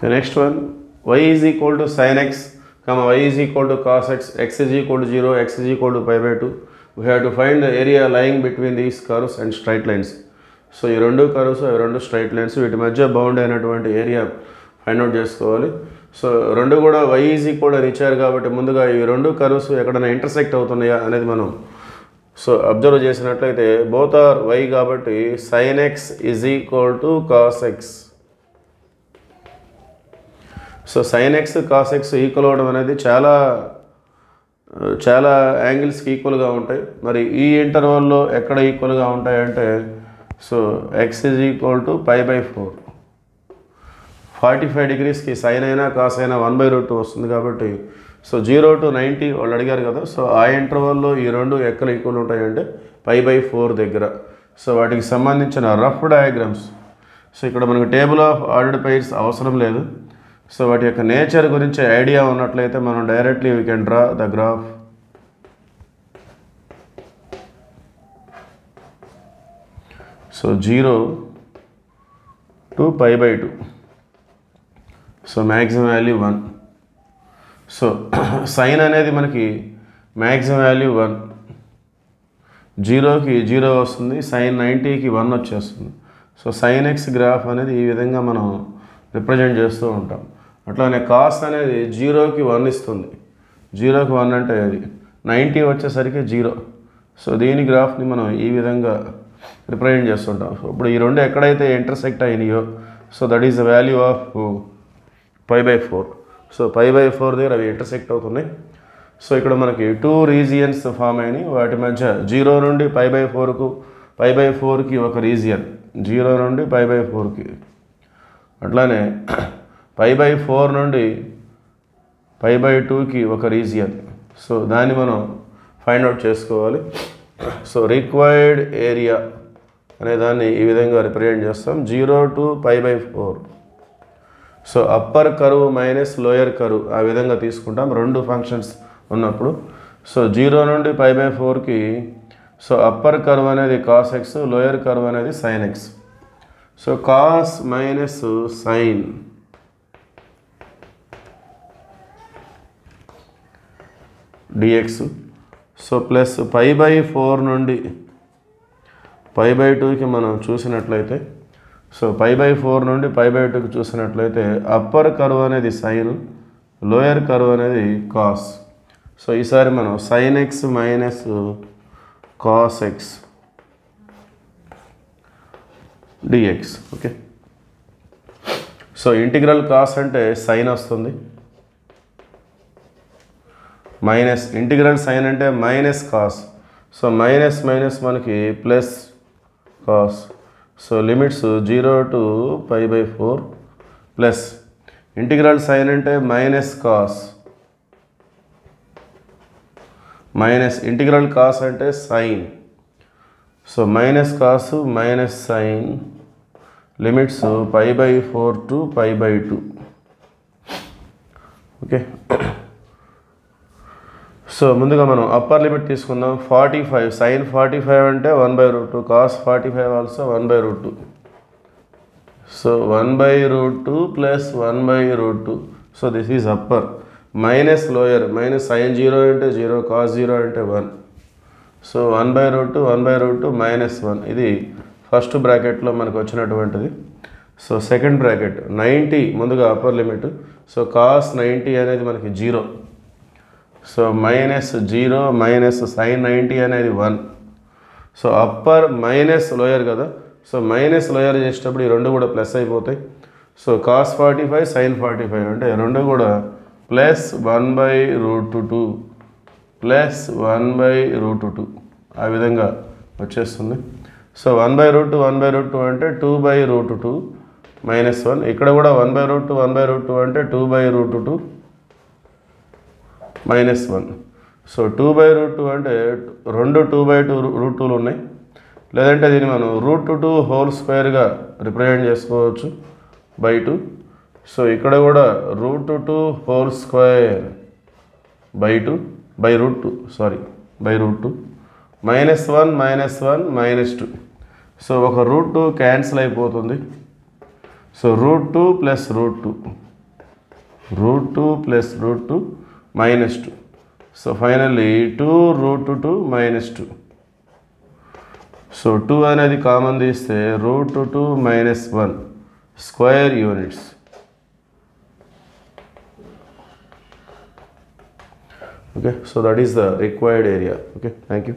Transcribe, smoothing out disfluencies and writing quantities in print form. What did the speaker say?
The next one, y is equal to sin x, comma y is equal to cos x, x is equal to 0, x is equal to pi by 2. We have to find the area lying between these curves and straight lines. So ఈ రెండు curves అవి రెండు straight lines వీటి మధ్య bound అయినటువంటి area find out చేసుకోవాలి. So రెండు కూడా y ఈజ్ ఈక్వల్ అని ఇచ్చారు కాబట్టి ముందుగా ఈ రెండు కర్వ్స్ ఎక్కడైనా ఇంటర్సెక్ట్ అవుతున్నాయా అనేది మనం సో అబ్జర్వ్ చేసినట్లయితే బోత్ ఆర్ y కాబట్టి sin x is equal to cos x. So sin x cos x equal అవ్వడం అనేది చాలా యాంగిల్స్కి ఈక్వల్గా ఉంటాయి. మరి ఈ ఇంటర్వల్లో ఎక్కడ ఈక్వల్గా ఉంటాయంటే so x is equal to pi by 4. 45 డిగ్రీస్కి సైన్ అయినా కాస్ అయినా 1/√2 వస్తుంది కాబట్టి సో 0 to 90 వాళ్ళు అడిగారు కదా. సో ఆ ఇంటర్వల్లో ఈ రెండు ఎక్కడ ఈక్వల్ ఉంటాయంటే pi by 4 దగ్గర. సో వాటికి సంబంధించిన రఫ్ డయాగ్రామ్స్ సో ఇక్కడ మనకు టేబుల్ ఆఫ్ ఆర్డర్డ్ పైర్స్ అవసరం లేదు. సో వాటి యొక్క నేచర్ గురించి ఐడియా ఉన్నట్లయితే మనం directly we can draw the graph. So 0 to pi by 2. So maximum value 1. So sine అనేది మనకి మ్యాక్సిమం వాల్యూ 1, 0కి 0 వస్తుంది, సైన్ 90కి 1 వచ్చేస్తుంది. సో సైన్ ఎక్స్ గ్రాఫ్ అనేది ఈ విధంగా మనం రిప్రజెంట్ చేస్తూ ఉంటాం. అట్లానే కాస్ అనేది 0కి 1 ఇస్తుంది, 0కి 1 అంటే అది 90 వచ్చేసరికి 0. సో దీని గ్రాఫ్ని మనం ఈ విధంగా రిప్రజెంట్ చేస్తుంటాం. సో ఇప్పుడు ఈ రెండు ఎక్కడైతే ఇంటర్సెక్ట్ అయినాయో so that is the value of pi by 4. So pi by 4 దగ్గర అవి ఇంటర్సెక్ట్ అవుతున్నాయి. సో ఇక్కడ మనకి 2 రీజియన్స్ ఫామ్ అయినాయి. వాటి మధ్య 0 నుండి pi by 4కి ఒక రీజియన్, 0 నుండి pi by 4కి. అట్లానే pi by 4 నుండి pi by 2కి ఒక రీజియన్. సో దాన్ని మనం ఫైండ్ అవుట్ చేసుకోవాలి. సో రిక్వైర్డ్ ఏరియా అనే దాన్ని ఈ విధంగా రిప్రజెంట్ చేస్తాం, 0 to pi by 4. So upper curve minus lower curve ఆ విధంగా తీసుకుంటాం రెండు ఫంక్షన్స్ ఉన్నప్పుడు. సో 0 నుండి pi by 4కి సో అప్పర్ కర్వ్ అనేది కాస్ ఎక్స్, లోయర్ కర్వ్ అనేది sine x. So cos minus sine dx. So plus pi by 4 నుండి pi by 2కి మనం చూసినట్లయితే సో pi by 4 నుండి pi by 2కి చూసినట్లయితే అప్పర్ కర్వ్ అనేది సైన్, లోయర్ కర్వ్ అనేది కాస్. సో ఈసారి మనం sine x minus cos x dx. Okay, so integral cos అంటే సైన్ వస్తుంది, మైనస్ ఇంటిగ్రల్ సైన్ అంటే minus cos. So minus minus మనకి plus cos. So limits 0 to pi by 4 plus integral sine అంటే minus cos, minus integral cos అంటే sine. So minus cos minus sine limits pi by 4 to pi by 2. Okay, so ముందుగా మనం upper limit తీసుకుందాం. 45 sign 45 అంటే 1/√2, cos 45 also 1/√2. So 1/√2 plus 1/√2. So this is upper. Minus lower, minus sine 0 అంటే 0, cos 0 అంటే 1. So 1/√2 1/√2 -1. ఇది first బ్రాకెట్లో మనకు వచ్చినటువంటిది. So second bracket 90 ముందుగా అప్పర్ లిమిట్. సో కాస్ 90 అనేది మనకి 0. సో -0 మైనస్ సైన్ 90 అనేది 1. సో అప్పర్ మైనస్ లోయర్ కదా. సో మైనస్ లోయర్ చేసేటప్పుడు ఈ రెండు కూడా ప్లస్ అయిపోతాయి. సో కాస్ 45 సైన్ 45 అంటే రెండు కూడా ప్లస్ 1/√2 ప్లస్ 1/√2 ఆ విధంగా వచ్చేస్తుంది. సో 1/√2 అంటే 2/√2 -1. ఇక్కడ కూడా 1/√2 అంటే 2/√2 -1. సో 2/√2 అంటే రెండు 2/2 ఉన్నాయి. లేదంటే దీన్ని మనం √2 హోల్ స్క్వేర్గా రిప్రజెంట్ చేసుకోవచ్చు బై 2. సో ఇక్కడ కూడా √2 whole square by 2 by √2 -1 -2. So ఒక √2 క్యాన్సిల్ అయిపోతుంది. So √2 plus √2 √2 plus √2 -2. So finally 2 √2 -2. So 2 అనేది కామన్ తీస్తే √2 -1 square units. Okay, so that is the required area. Okay, thank you.